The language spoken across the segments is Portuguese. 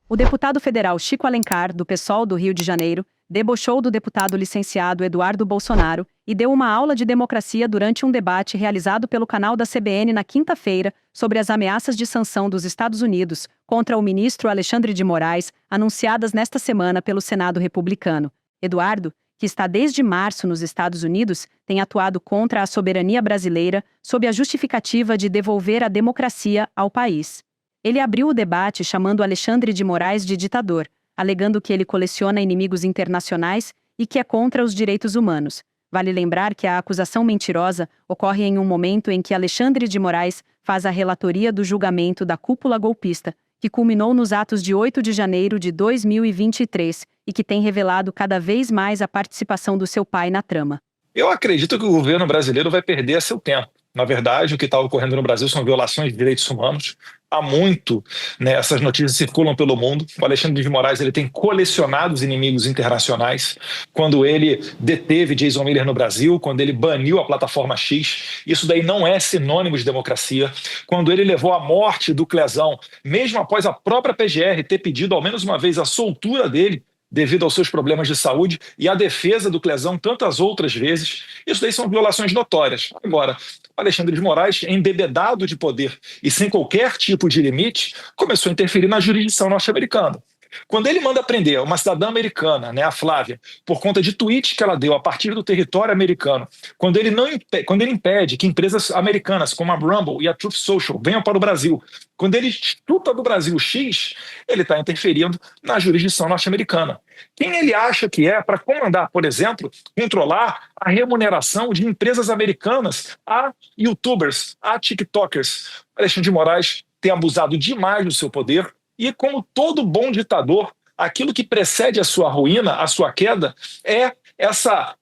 O deputado federal Chico Alencar, do PSOL do Rio de Janeiro, debochou do deputado licenciado Eduardo Bolsonaro e deu uma aula de democracia durante um debate realizado pelo canal da CBN na quinta-feira sobre as ameaças de sanção dos Estados Unidos contra o ministro Alexandre de Moraes, anunciadas nesta semana pelo Senado republicano. Eduardo, que está desde março nos Estados Unidos, tem atuado contra a soberania brasileira sob a justificativa de devolver a democracia ao país. Ele abriu o debate chamando Alexandre de Moraes de ditador, alegando que ele coleciona inimigos internacionais e que é contra os direitos humanos. Vale lembrar que a acusação mentirosa ocorre em um momento em que Alexandre de Moraes faz a relatoria do julgamento da cúpula golpista, que culminou nos atos de 8 de janeiro de 2023 e que tem revelado cada vez mais a participação do seu pai na trama. Eu acredito que o governo brasileiro vai perder seu tempo. Na verdade, o que está ocorrendo no Brasil são violações de direitos humanos. Há muito, essas notícias circulam pelo mundo. O Alexandre de Moraes ele tem colecionado os inimigos internacionais. Quando ele deteve Jason Miller no Brasil, quando ele baniu a plataforma X, isso daí não é sinônimo de democracia. Quando ele levou à morte do Clezão, mesmo após a própria PGR ter pedido ao menos uma vez a soltura dele, devido aos seus problemas de saúde, e a defesa do Clezão tantas outras vezes, isso daí são violações notórias. Agora, Alexandre de Moraes, embebedado de poder e sem qualquer tipo de limite, começou a interferir na jurisdição norte-americana. Quando ele manda prender uma cidadã americana, a Flávia, por conta de tweets que ela deu a partir do território americano, quando ele impede que empresas americanas como a Rumble e a Truth Social venham para o Brasil, quando ele chuta do Brasil X, ele está interferindo na jurisdição norte-americana. Quem ele acha que é para comandar, por exemplo, controlar a remuneração de empresas americanas a YouTubers, a TikTokers? Alexandre de Moraes tem abusado demais do seu poder. E como todo bom ditador, aquilo que precede a sua ruína, a sua queda, é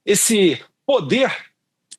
esse poder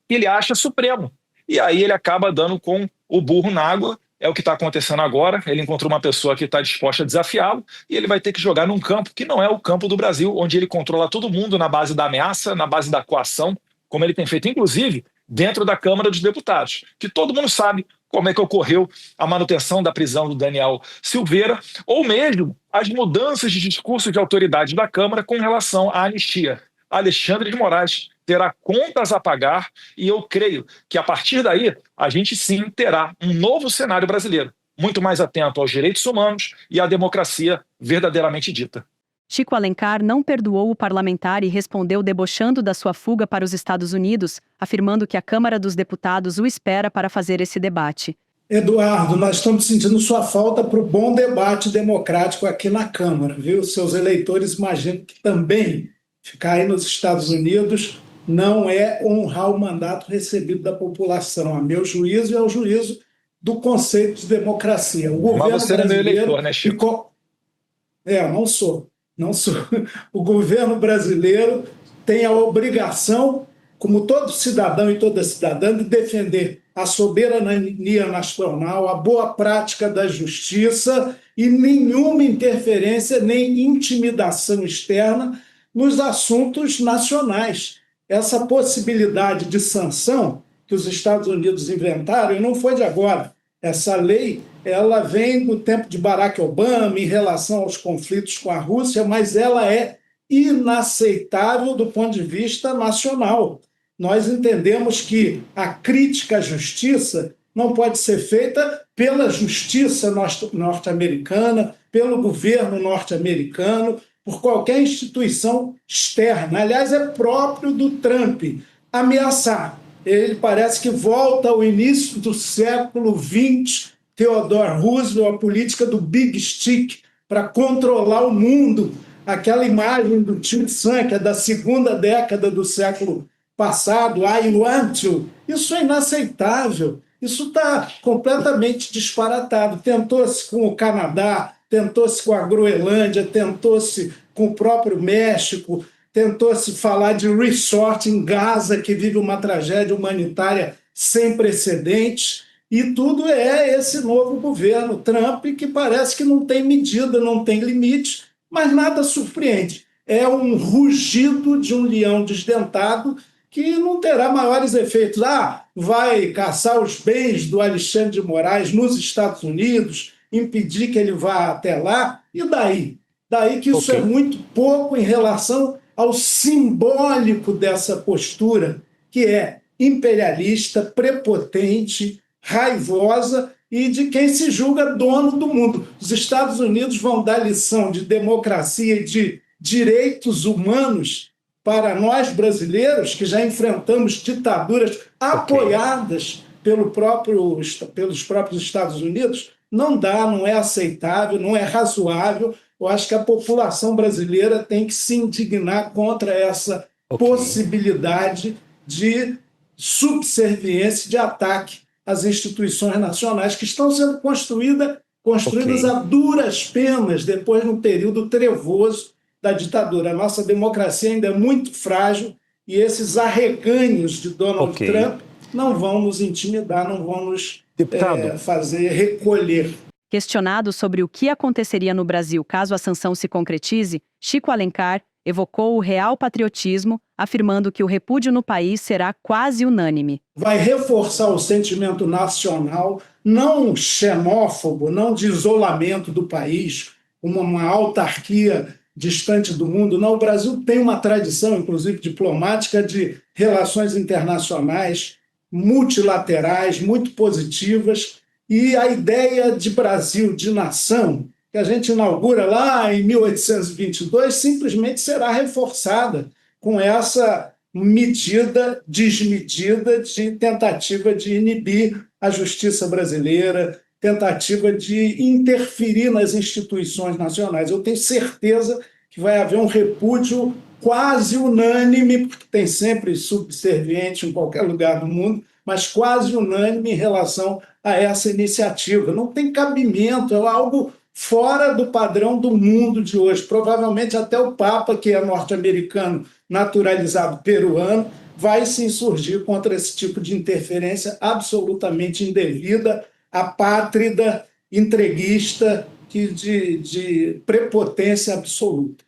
que ele acha supremo. E aí ele acaba dando com o burro na água. É o que está acontecendo agora. Ele encontrou uma pessoa que está disposta a desafiá-lo e ele vai ter que jogar num campo que não é o campo do Brasil, onde ele controla todo mundo na base da ameaça, na base da coação, como ele tem feito, inclusive, dentro da Câmara dos Deputados, que todo mundo sabe como é que ocorreu a manutenção da prisão do Daniel Silveira, ou mesmo as mudanças de discurso de autoridade da Câmara com relação à anistia. Alexandre de Moraes terá contas a pagar e eu creio que a partir daí a gente sim terá um novo cenário brasileiro, muito mais atento aos direitos humanos e à democracia verdadeiramente dita. Chico Alencar não perdoou o parlamentar e respondeu debochando da sua fuga para os Estados Unidos, afirmando que a Câmara dos Deputados o espera para fazer esse debate. Eduardo, nós estamos sentindo sua falta para o bom debate democrático aqui na Câmara, viu? Seus eleitores imaginam que também ficar aí nos Estados Unidos não é honrar o mandato recebido da população, a meu juízo e ao juízo do conceito de democracia. O governo Mas você brasileiro é meu eleitor, né, Chico? Não sou. O governo brasileiro tem a obrigação, como todo cidadão e toda cidadã, de defender a soberania nacional, a boa prática da justiça e nenhuma interferência nem intimidação externa nos assuntos nacionais. Essa possibilidade de sanção que os Estados Unidos inventaram, e não foi de agora, essa lei ela vem do tempo de Barack Obama em relação aos conflitos com a Rússia, mas ela é inaceitável do ponto de vista nacional. Nós entendemos que a crítica à justiça não pode ser feita pela justiça norte-americana, pelo governo norte-americano, por qualquer instituição externa. Aliás, é próprio do Trump ameaçar. Ele parece que volta ao início do século XX, Theodore Roosevelt, a política do Big Stick, para controlar o mundo. Aquela imagem do Tim Sam, que é da segunda década do século passado, I want to. Isso é inaceitável. Isso está completamente disparatado. Tentou-se com o Canadá, tentou-se com a Groenlândia, tentou-se com o próprio México, tentou-se falar de resort em Gaza, que vive uma tragédia humanitária sem precedentes, e tudo é esse novo governo Trump, que parece que não tem medida, não tem limite, mas nada surpreende. É um rugido de um leão desdentado que não terá maiores efeitos. Vai caçar os bens do Alexandre de Moraes nos Estados Unidos, impedir que ele vá até lá, e daí? Daí que isso é muito pouco em relação ao simbólico dessa postura, que é imperialista, prepotente, raivosa e de quem se julga dono do mundo. Os Estados Unidos vão dar lição de democracia e de direitos humanos para nós brasileiros, que já enfrentamos ditaduras apoiadas pelos próprios Estados Unidos. Não dá, não é aceitável, não é razoável. Eu acho que a população brasileira tem que se indignar contra essa possibilidade de subserviência, de ataque às instituições nacionais que estão sendo construídas a duras penas depois de um período trevoso da ditadura. A nossa democracia ainda é muito frágil e esses arreganhos de Donald Trump não vão nos intimidar, não vão nos fazer recolher. Questionado sobre o que aconteceria no Brasil caso a sanção se concretize, Chico Alencar evocou o real patriotismo, afirmando que o repúdio no país será quase unânime. Vai reforçar o sentimento nacional, não xenófobo, não de isolamento do país, uma autarquia distante do mundo. Não, o Brasil tem uma tradição, inclusive diplomática, de relações internacionais multilaterais, muito positivas, e a ideia de Brasil, de nação, que a gente inaugura lá em 1822, simplesmente será reforçada com essa medida desmedida de tentativa de inibir a justiça brasileira, tentativa de interferir nas instituições nacionais. Eu tenho certeza que vai haver um repúdio quase unânime, porque tem sempre subserviente em qualquer lugar do mundo, mas quase unânime em relação a essa iniciativa. Não tem cabimento, é algo fora do padrão do mundo de hoje. Provavelmente até o Papa, que é norte-americano, naturalizado peruano, vai se insurgir contra esse tipo de interferência absolutamente indevida, apátrida, entreguista, de prepotência absoluta.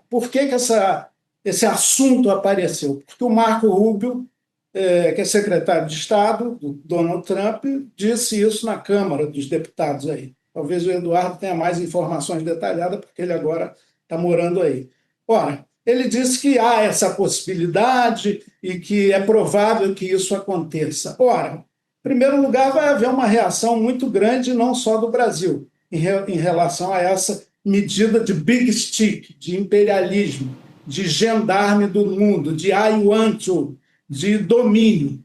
Por que esse assunto apareceu? Porque o Marco Rubio, que é secretário de Estado do Donald Trump, disse isso na Câmara dos Deputados aí. Talvez o Eduardo tenha mais informações detalhadas, porque ele agora está morando aí. Ora, ele disse que há essa possibilidade e que é provável que isso aconteça. Ora, em primeiro lugar, vai haver uma reação muito grande, não só do Brasil, em relação a essa medida de big stick, de imperialismo, de gendarme do mundo, de I want to, de domínio.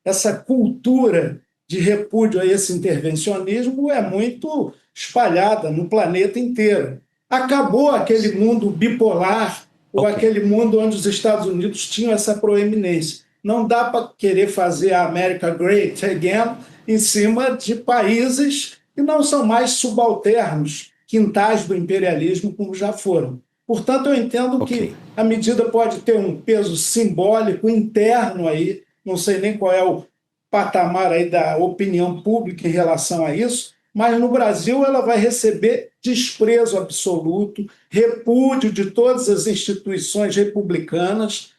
Essa cultura de repúdio a esse intervencionismo é muito espalhada no planeta inteiro. Acabou aquele mundo bipolar ou aquele mundo onde os Estados Unidos tinham essa proeminência. Não dá para querer fazer a America Great Again em cima de países que não são mais subalternos, quintais do imperialismo como já foram. Portanto, eu entendo que a medida pode ter um peso simbólico interno aí, não sei nem qual é o patamar aí da opinião pública em relação a isso, mas no Brasil ela vai receber desprezo absoluto, repúdio de todas as instituições republicanas.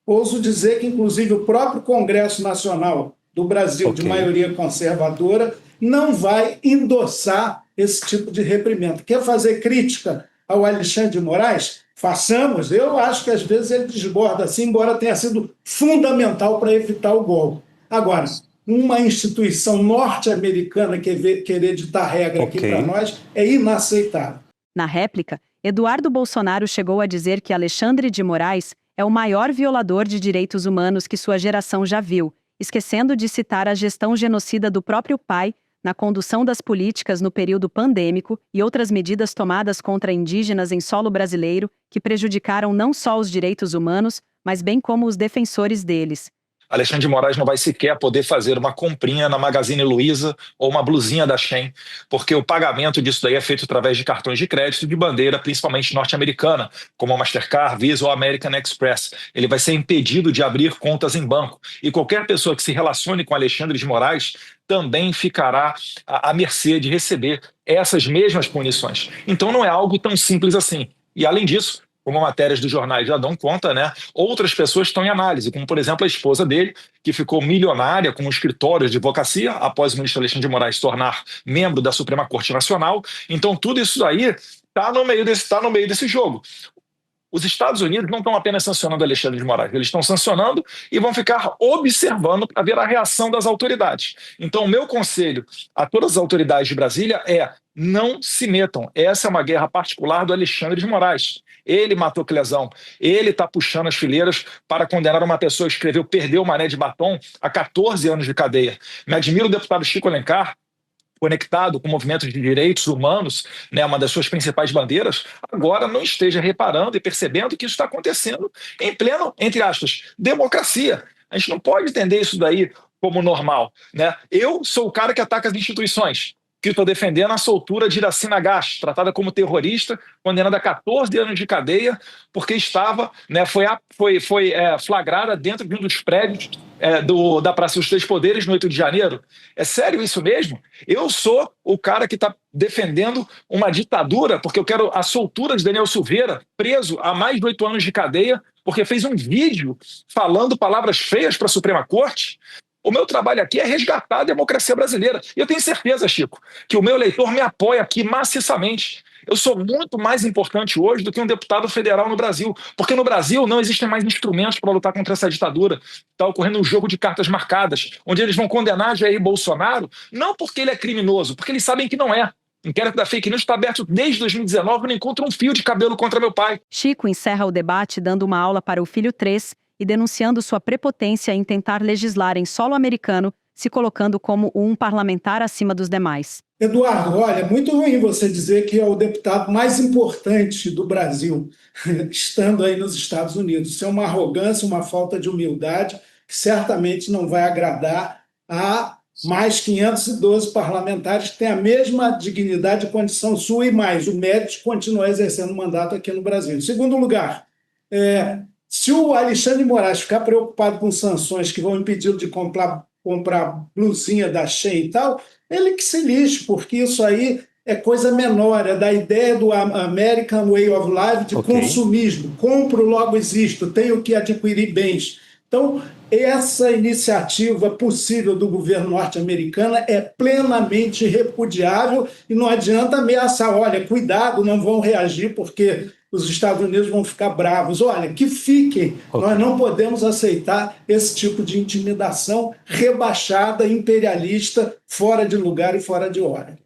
Ouso dizer que, inclusive, o próprio Congresso Nacional do Brasil, de maioria conservadora, não vai endossar esse tipo de reprimenda. Quer fazer crítica ao Alexandre de Moraes? Façamos. Eu acho que, às vezes, ele desborda assim, embora tenha sido fundamental para evitar o golpe. Agora, uma instituição norte-americana querer ditar regra aqui para nós é inaceitável. Na réplica, Eduardo Bolsonaro chegou a dizer que Alexandre de Moraes é o maior violador de direitos humanos que sua geração já viu, esquecendo de citar a gestão genocida do próprio pai na condução das políticas no período pandêmico e outras medidas tomadas contra indígenas em solo brasileiro que prejudicaram não só os direitos humanos, mas bem como os defensores deles. Alexandre de Moraes não vai sequer poder fazer uma comprinha na Magazine Luiza ou uma blusinha da Shein, porque o pagamento disso daí é feito através de cartões de crédito de bandeira, principalmente norte-americana, como a Mastercard, Visa ou American Express. Ele vai ser impedido de abrir contas em banco. E qualquer pessoa que se relacione com Alexandre de Moraes também ficará à mercê de receber essas mesmas punições. Então não é algo tão simples assim. E, além disso, como matérias dos jornais já dão conta, né? Outras pessoas estão em análise, como, por exemplo, a esposa dele, que ficou milionária com um escritório de advocacia após o ministro Alexandre de Moraes se tornar membro da Suprema Corte Nacional. Então, tudo isso aí está no meio desse jogo. Os Estados Unidos não estão apenas sancionando Alexandre de Moraes, eles estão sancionando e vão ficar observando para ver a reação das autoridades. Então, o meu conselho a todas as autoridades de Brasília é: não se metam. Essa é uma guerra particular do Alexandre de Moraes. Ele matou Clesão, ele está puxando as fileiras para condenar uma pessoa que escreveu Perdeu o Mané de Batom a 14 anos de cadeia. Me admira o deputado Chico Alencar, conectado com movimentos de direitos humanos, né, uma das suas principais bandeiras, agora não esteja reparando e percebendo que isso está acontecendo em pleno, entre aspas, democracia. A gente não pode entender isso daí como normal, né? Eu sou o cara que ataca as instituições, que estou defendendo a soltura de Iracina Gás, tratada como terrorista, condenada a 14 anos de cadeia, porque estava, né, foi flagrada dentro de um dos prédios da Praça dos Três Poderes no 8 de janeiro. É sério isso mesmo? Eu sou o cara que está defendendo uma ditadura, porque eu quero a soltura de Daniel Silveira, preso há mais de 8 anos de cadeia, porque fez um vídeo falando palavras feias para a Suprema Corte. O meu trabalho aqui é resgatar a democracia brasileira. E eu tenho certeza, Chico, que o meu eleitor me apoia aqui maciçamente. Eu sou muito mais importante hoje do que um deputado federal no Brasil, porque no Brasil não existem mais instrumentos para lutar contra essa ditadura. Está ocorrendo um jogo de cartas marcadas, onde eles vão condenar Jair Bolsonaro, não porque ele é criminoso, porque eles sabem que não é. O inquérito da fake news está aberto desde 2019 e não encontra um fio de cabelo contra meu pai. Chico encerra o debate dando uma aula para o filho 3 e denunciando sua prepotência em tentar legislar em solo americano, se colocando como um parlamentar acima dos demais. Eduardo, olha, é muito ruim você dizer que é o deputado mais importante do Brasil, estando aí nos Estados Unidos. Isso é uma arrogância, uma falta de humildade que certamente não vai agradar a mais 512 parlamentares que têm a mesma dignidade e condição sua e mais o mérito de continuar exercendo o mandato aqui no Brasil. Em segundo lugar, se o Alexandre de Moraes ficar preocupado com sanções que vão impedi-lo de comprar blusinha da Shein e tal, ele que se lixe, porque isso aí é coisa menor, é da ideia do American Way of Life, de consumismo. Compro, logo existo, tenho que adquirir bens. Então, essa iniciativa possível do governo norte-americano é plenamente repudiável e não adianta ameaçar, olha, cuidado, não vão reagir porque os Estados Unidos vão ficar bravos. Olha, que fiquem, nós não podemos aceitar esse tipo de intimidação rebaixada, imperialista, fora de lugar e fora de hora.